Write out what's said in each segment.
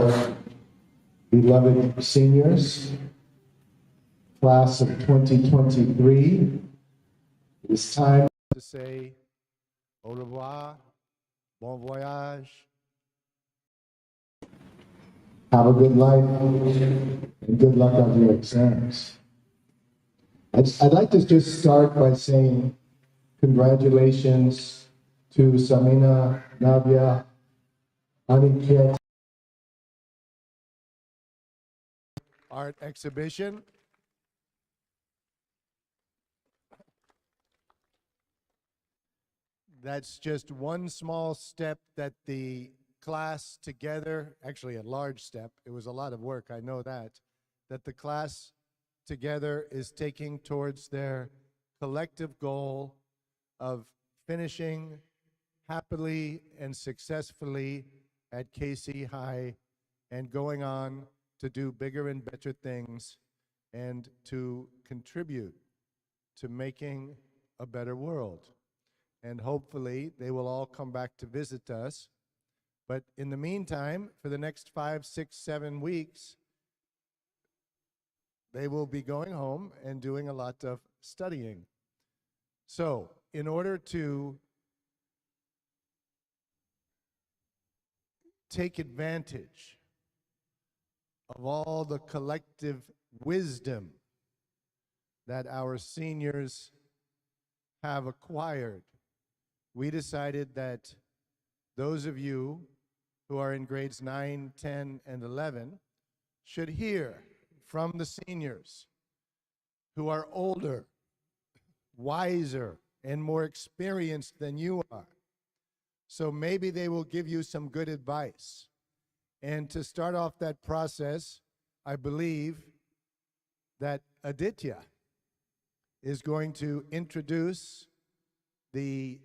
our beloved seniors, class of 2023. It's time to say au revoir, bon voyage, have a good life, and good luck on your exams. I'd like to just start by saying congratulations to Samina, Navya, Aniket art exhibition. That's just one small step that the class together, actually a large step, it was a lot of work, I know that the class together is taking towards their collective goal of finishing happily and successfully at KC High and going on to do bigger and better things and to contribute to making a better world. And hopefully they will all come back to visit us. But in the meantime, for the next 5, 6, 7 weeks, they will be going home and doing a lot of studying. So in order to take advantage of all the collective wisdom that our seniors have acquired, we decided that those of you who are in grades 9, 10, and 11 should hear from the seniors who are older, wiser, and more experienced than you are. So maybe they will give you some good advice. And to start off that process, I believe that Aditya is going to introduce the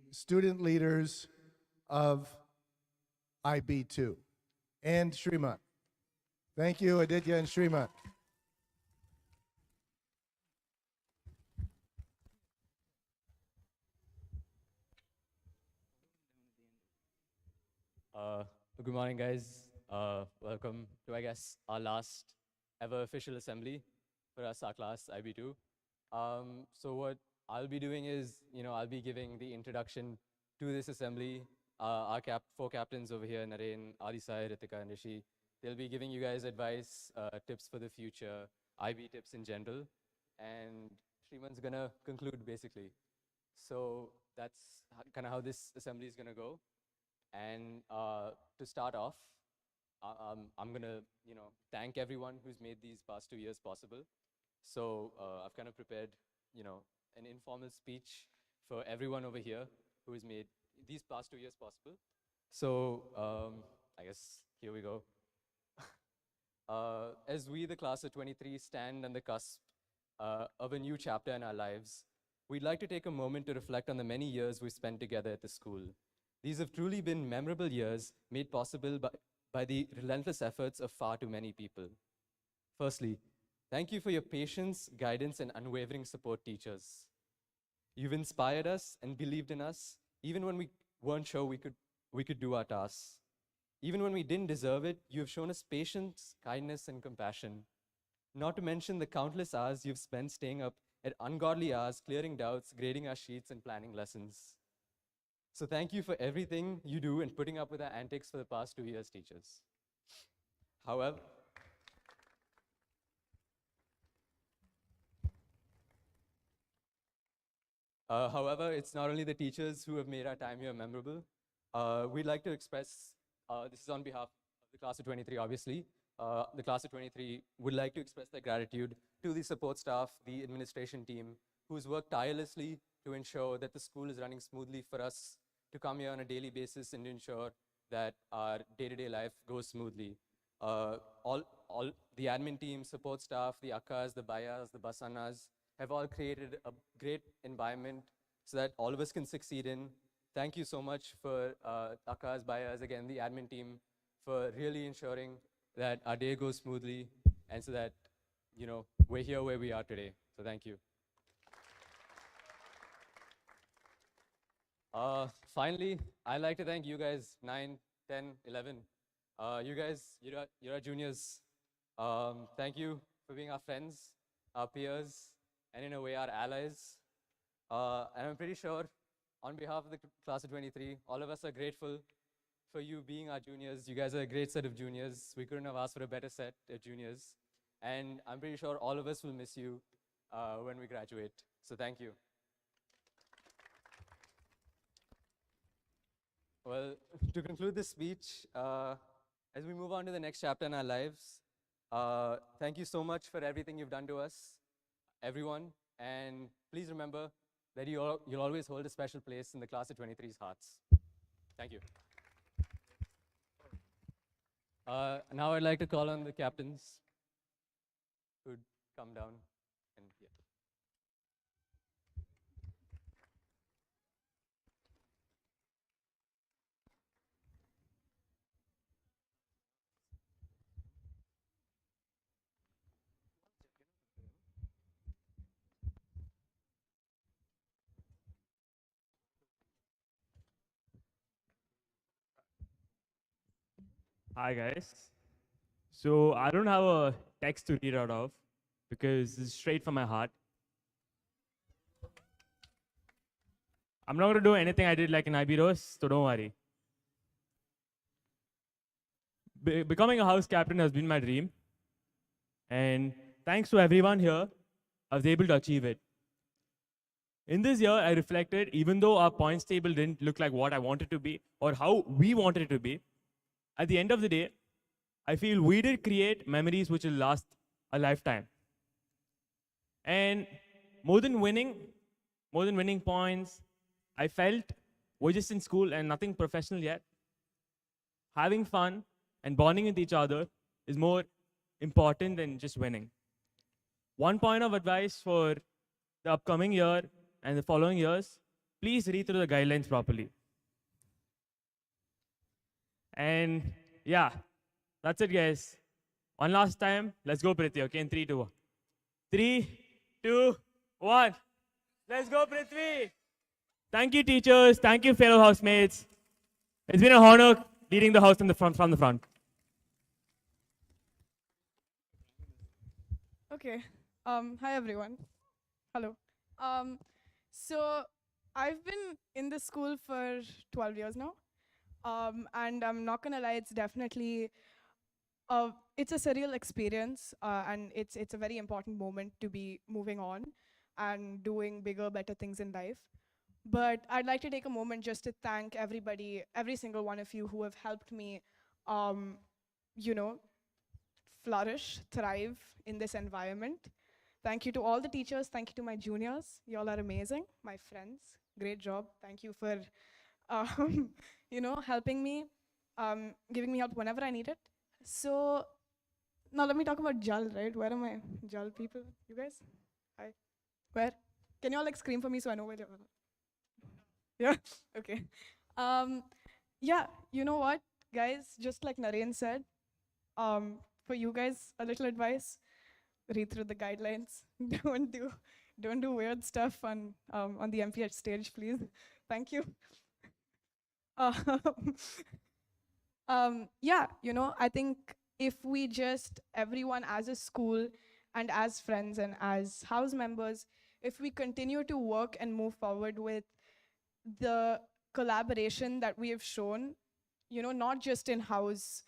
student leaders of IB2 and Sriman. Thank you, Aditya and Sriman. Good morning, guys. Welcome to, I guess, our last ever official assembly for us, our class, IB2. So what I'll be doing is, I'll be giving the introduction to this assembly. Our four captains over here, Naren, Adisai, Ritika, and Rishi, they'll be giving you guys advice, tips for the future, IB tips in general, and Sriman's gonna conclude, basically. So that's kind of how this assembly is gonna go. And to start off, I'm gonna, thank everyone who's made these past 2 years possible. So I've kind of prepared, an informal speech for everyone over here who has made these past 2 years possible. So I guess here we go. As we, the class of 23, stand on the cusp of a new chapter in our lives, we'd like to take a moment to reflect on the many years we spent together at the school. These have truly been memorable years made possible by the relentless efforts of far too many people. Firstly, thank you for your patience, guidance, and unwavering support, teachers. You've inspired us and believed in us, even when we weren't sure we could do our tasks. Even when we didn't deserve it, you have shown us patience, kindness, and compassion. Not to mention the countless hours you've spent staying up at ungodly hours, clearing doubts, grading our sheets, and planning lessons. So thank you for everything you do and putting up with our antics for the past 2 years, teachers. However, it's not only the teachers who have made our time here memorable. We'd like to express, this is on behalf of the class of 23, obviously. The class of 23 would like to express their gratitude to the support staff, the administration team, who's worked tirelessly to ensure that the school is running smoothly for us to come here on a daily basis and ensure that our day-to-day life goes smoothly. All the admin team, support staff, the akkas, the bayas, the basanas have all created a great environment so that all of us can succeed in. Thank you so much for akkas, bayas, again, the admin team, for really ensuring that our day goes smoothly and so that, we're here where we are today. So thank you. Finally, I'd like to thank you guys, 9, 10, 11, You guys, you're our juniors. Thank you for being our friends, our peers, and in a way, our allies. And I'm pretty sure, on behalf of the class of 23, all of us are grateful for you being our juniors. You guys are a great set of juniors. We couldn't have asked for a better set of juniors. And I'm pretty sure all of us will miss you when we graduate. So thank you. Well, to conclude this speech, as we move on to the next chapter in our lives, thank you so much for everything you've done to us, everyone. And please remember that you'll always hold a special place in the class of 23's hearts. Thank you. Now I'd like to call on the captains who'd come down and yeah. Hi guys. So I don't have a text to read out of because it's straight from my heart. I'm not going to do anything I did like in IB2, so don't worry. Becoming a house captain has been my dream. And thanks to everyone here, I was able to achieve it. In this year, I reflected, even though our points table didn't look like what I wanted to be or how we wanted it to be, at the end of the day, I feel we did create memories which will last a lifetime. And more than winning points, I felt we're just in school and nothing professional yet. Having fun and bonding with each other is more important than just winning. One point of advice for the upcoming year and the following years, please read through the guidelines properly. And yeah, that's it, guys. One last time, let's go, Prithvi, okay? In 3, 2, 1. 3, 2, 1. Let's go, Prithvi. Thank you, teachers. Thank you, fellow housemates. It's been an honor leading the house from the front. Okay. Hi, everyone. Hello. So I've been in this school for 12 years now. And I'm not gonna lie, it's definitely it's a surreal experience, and it's a very important moment to be moving on and doing bigger, better things in life. But I'd like to take a moment just to thank everybody, every single one of you who have helped me, you know, flourish, thrive in this environment. Thank you to all the teachers. Thank you to my juniors. You all are amazing. My friends, great job. Thank you for helping me, giving me help whenever I need it. So now let me talk about JAL, right? Where are my JAL people? You guys? Hi. Where? Can you all like scream for me so I know where you are? Yeah? Okay. Yeah, you know what, guys? Just like Naren said, for you guys, a little advice: read through the guidelines. don't do weird stuff on the MPH stage, please. Thank you. Yeah, I think if we just, everyone as a school and as friends and as house members, if we continue to work and move forward with the collaboration that we have shown, not just in-house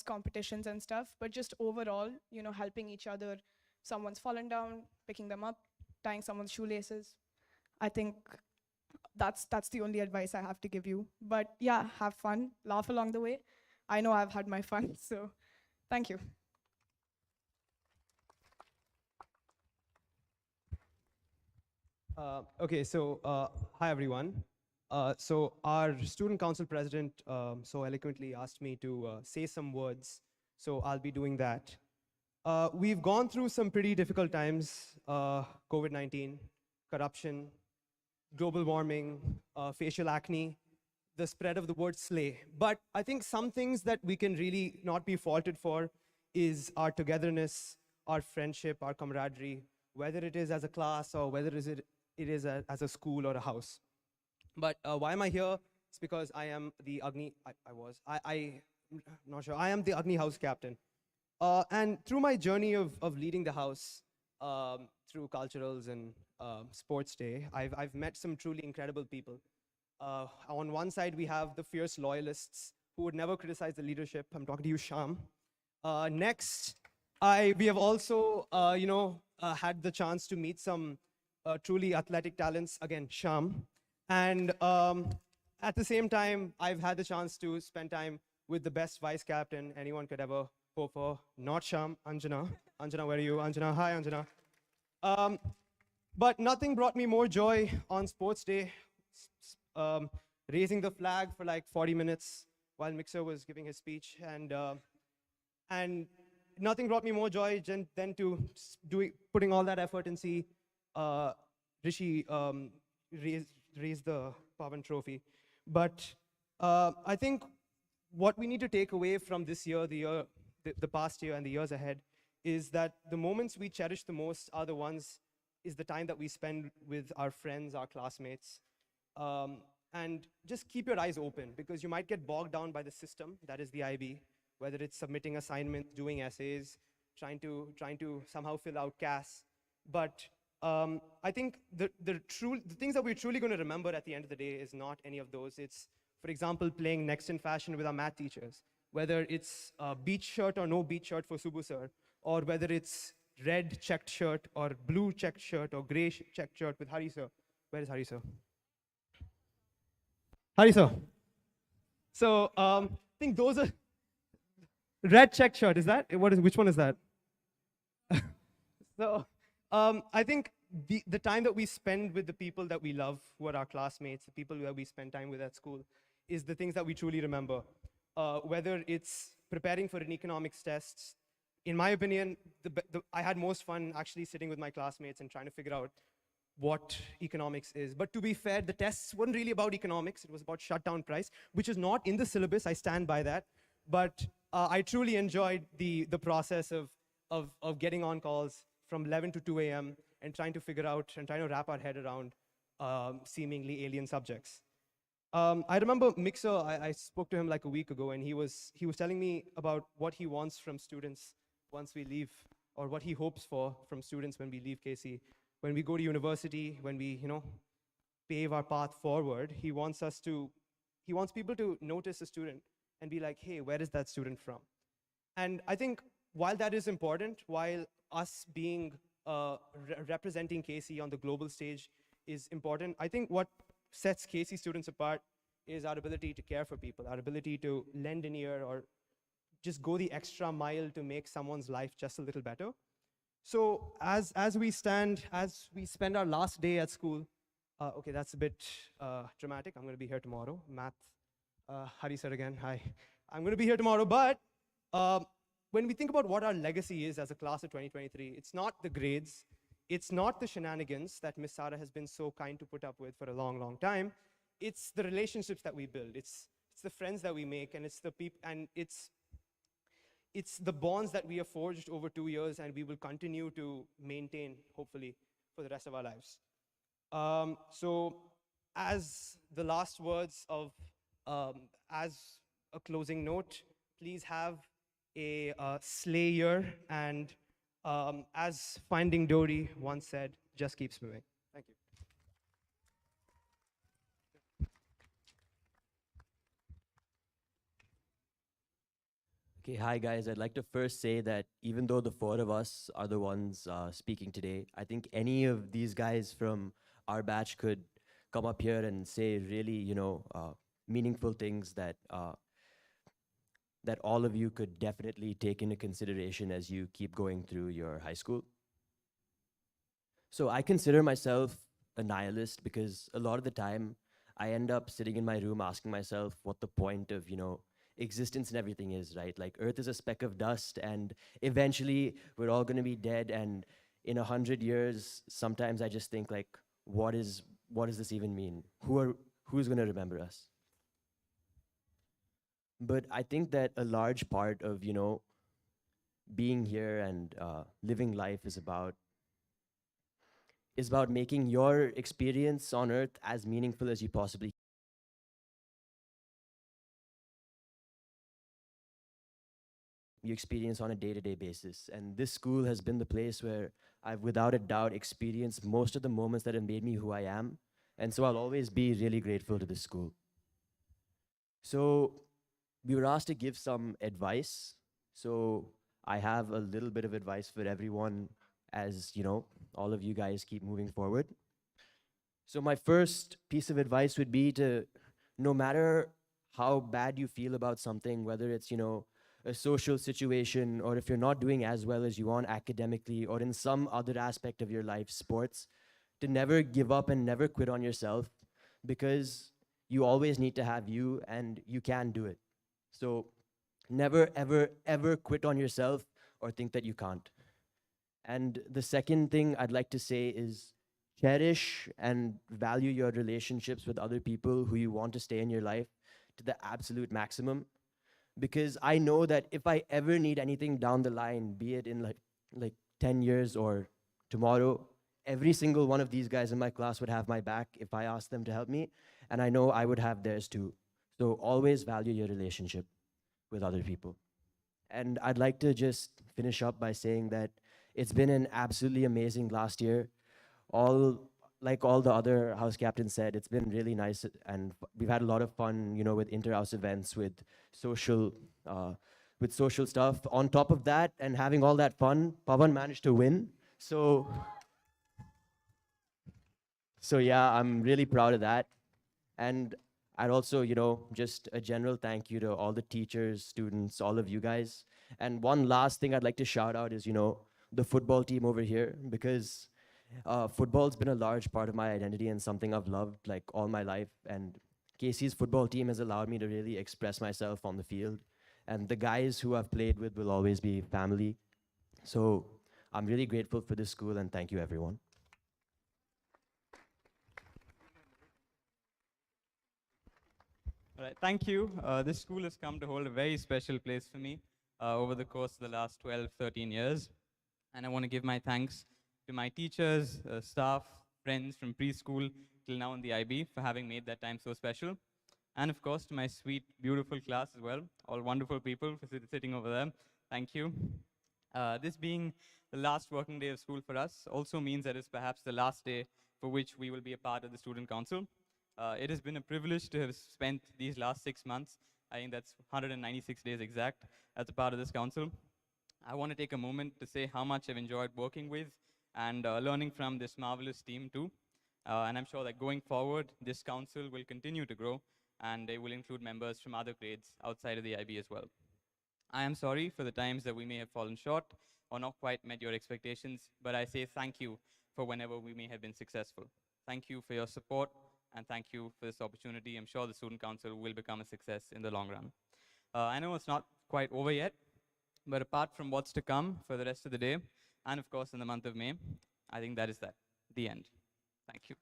competitions and stuff, but just overall, helping each other. Someone's fallen down, picking them up, tying someone's shoelaces. I think that's the only advice I have to give you. But yeah, have fun, laugh along the way. I know I've had my fun, so thank you. Okay, so hi everyone. So our student council president so eloquently asked me to say some words, so I'll be doing that. We've gone through some pretty difficult times, COVID-19, corruption, global warming, facial acne, the spread of the word slay. But I think some things that we can really not be faulted for is our togetherness, our friendship, our camaraderie, whether it is as a class or whether it is as a school or a house. But why am I here It's because I am the Agni, I'm not sure, I am the Agni house captain. And through my journey of leading the house, through culturals and sports day, I've met some truly incredible people. On one side, we have the fierce loyalists who would never criticize the leadership. I'm talking to you, Sham. Next, we have also, had the chance to meet some truly athletic talents. Again, Sham. And at the same time, I've had the chance to spend time with the best vice captain anyone could ever hope for. Not Sham, Anjana. Anjana, where are you? Anjana, hi, Anjana. But nothing brought me more joy on sports day, raising the flag for like 40 minutes while Mixer was giving his speech. And nothing brought me more joy than to putting all that effort and see Rishi raise the Pavan trophy. But I think what we need to take away from this year, the past year and the years ahead, is that the moments we cherish the most are the ones, is the time that we spend with our friends, our classmates. And just keep your eyes open, because you might get bogged down by the system, that is the IB, whether it's submitting assignments, doing essays, trying to somehow fill out CAS. But I think the things that we're truly going to remember at the end of the day is not any of those. It's, for example, playing next in fashion with our math teachers, whether it's a beach shirt or no beach shirt for Subbu sir, or whether it's red checked shirt or blue checked shirt or gray checked shirt with Hari sir. Where is Hari sir? Hari sir. So I think those are red checked shirt. Is that which one is that? So I think the time that we spend with the people that we love, who are our classmates, the people that we spend time with at school, is the things that we truly remember. Whether it's preparing for an economics test, in my opinion, I had most fun actually sitting with my classmates and trying to figure out what economics is. But to be fair, the tests weren't really about economics. It was about shutdown price, which is not in the syllabus. I stand by that. But I truly enjoyed the process of getting on calls from 11 to 2 a.m. and trying to figure out and trying to wrap our head around seemingly alien subjects. I remember Mixer, I spoke to him like a week ago, and he was telling me about what he wants from students once we leave, or what he hopes for from students when we leave KC. When we go to university, when we, pave our path forward, he wants people to notice a student and be like, hey, where is that student from? And I think while that is important, while us being representing KC on the global stage is important, I think what sets KC students apart is our ability to care for people, our ability to lend an ear or just go the extra mile to make someone's life just a little better. So as we spend our last day at school, okay, that's a bit dramatic. I'm going to be here tomorrow. Math, Hari sir again, hi. I'm going to be here tomorrow, but when we think about what our legacy is as a class of 2023, it's not the grades, it's not the shenanigans that Miss Sara has been so kind to put up with for a long, long time. It's the relationships that we build. It's the friends that we make, and it's the people, and it's the bonds that we have forged over 2 years, and we will continue to maintain, hopefully, for the rest of our lives. So as the last words of, as a closing note, please have a slay year, and as Finding Dory once said, just keep swimming. Thank you. Okay, hi guys. I'd like to first say that even though the four of us are the ones speaking today, I think any of these guys from our batch could come up here and say really, meaningful things that that all of you could definitely take into consideration as you keep going through your high school. So I consider myself a nihilist because a lot of the time I end up sitting in my room asking myself what the point of, existence and everything is, right? Like Earth is a speck of dust and eventually we're all gonna be dead, and in 100 years, sometimes I just think like, what does this even mean? Who's gonna remember us? But I think that a large part of, being here and living life is about making your experience on Earth as meaningful as you possibly you experience on a day-to-day basis. And this school has been the place where I've without a doubt experienced most of the moments that have made me who I am. And so I'll always be really grateful to this school. So we were asked to give some advice. So I have a little bit of advice for everyone as, you know, all of you guys keep moving forward. So my first piece of advice would be to, no matter how bad you feel about something, whether it's, you know, a social situation, or if you're not doing as well as you want academically, or in some other aspect of your life, sports, to never give up and never quit on yourself, because you always need to have you and you can do it. So never, ever, ever quit on yourself or think that you can't. And the second thing I'd like to say is cherish and value your relationships with other people who you want to stay in your life to the absolute maximum. Because I know that if I ever need anything down the line, be it in like 10 years or tomorrow, every single one of these guys in my class would have my back if I asked them to help me, and I know I would have theirs too. So always value your relationship with other people. And I'd like to just finish up by saying that it's been an absolutely amazing last year. Like all the other house captains said, it's been really nice, and we've had a lot of fun, you know, with inter-house events, social stuff. On top of that, and having all that fun, Pavan managed to win. So yeah, I'm really proud of that. And I'd also, you know, just a general thank you to all the teachers, students, all of you guys. And one last thing I'd like to shout out is, you know, the football team over here, because football's been a large part of my identity and something I've loved like all my life. And Casey's football team has allowed me to really express myself on the field. And the guys who I've played with will always be family. So I'm really grateful for this school, and thank you, everyone. All right, thank you. This school has come to hold a very special place for me over the course of the last 12, 13 years. And I want to give my thanks to my teachers, staff, friends from preschool till now in the IB for having made that time so special. And of course, to my sweet, beautiful class as well, all wonderful people for sitting over there. Thank you. This being the last working day of school for us also means that it's perhaps the last day for which we will be a part of the Student Council. It has been a privilege to have spent these last 6 months, I think that's 196 days exact, as a part of this council. I want to take a moment to say how much I've enjoyed working with and learning from this marvelous team too. And I'm sure that going forward, this council will continue to grow, and they will include members from other grades outside of the IB as well. I am sorry for the times that we may have fallen short or not quite met your expectations, but I say thank you for whenever we may have been successful. Thank you for your support, and thank you for this opportunity. I'm sure the Student Council will become a success in the long run. I know it's not quite over yet, but apart from what's to come for the rest of the day, and of course in the month of May, I think that is the end. Thank you.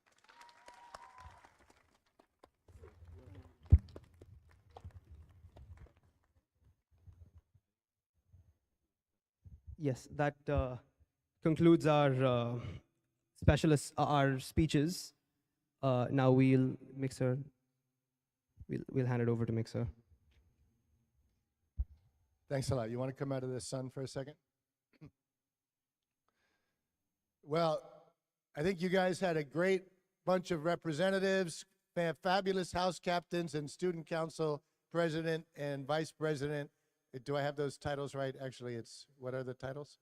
Yes, that concludes our our speeches. Now Mixer, we'll hand it over to Mixer. Thanks a lot. You want to come out of the sun for a second? Well, I think you guys had a great bunch of representatives, fabulous house captains and student council president and vice president. Do I have those titles right? Actually, what are the titles?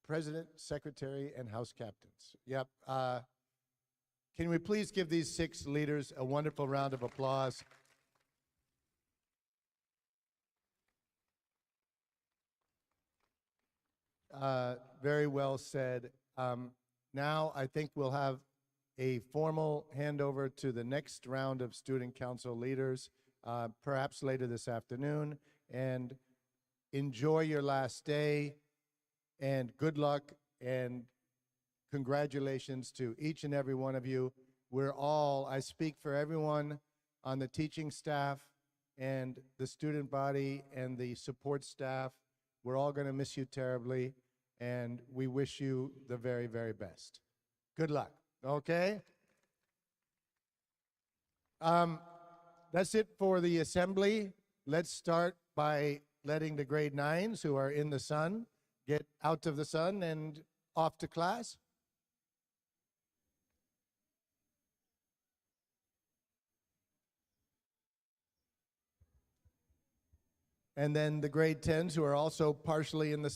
President, secretary, and house captains. Yep. Can we please give these 6 leaders a wonderful round of applause? Very well said. Now I think we'll have a formal handover to the next round of student council leaders, perhaps later this afternoon. And enjoy your last day, and good luck, and congratulations to each and every one of you. I speak for everyone on the teaching staff and the student body and the support staff. We're all going to miss you terribly, and we wish you the very, very best. Good luck, okay? That's it for the assembly. Let's start by letting the grade 9s who are in the sun get out of the sun and off to class? And then the grade 10s who are also partially in the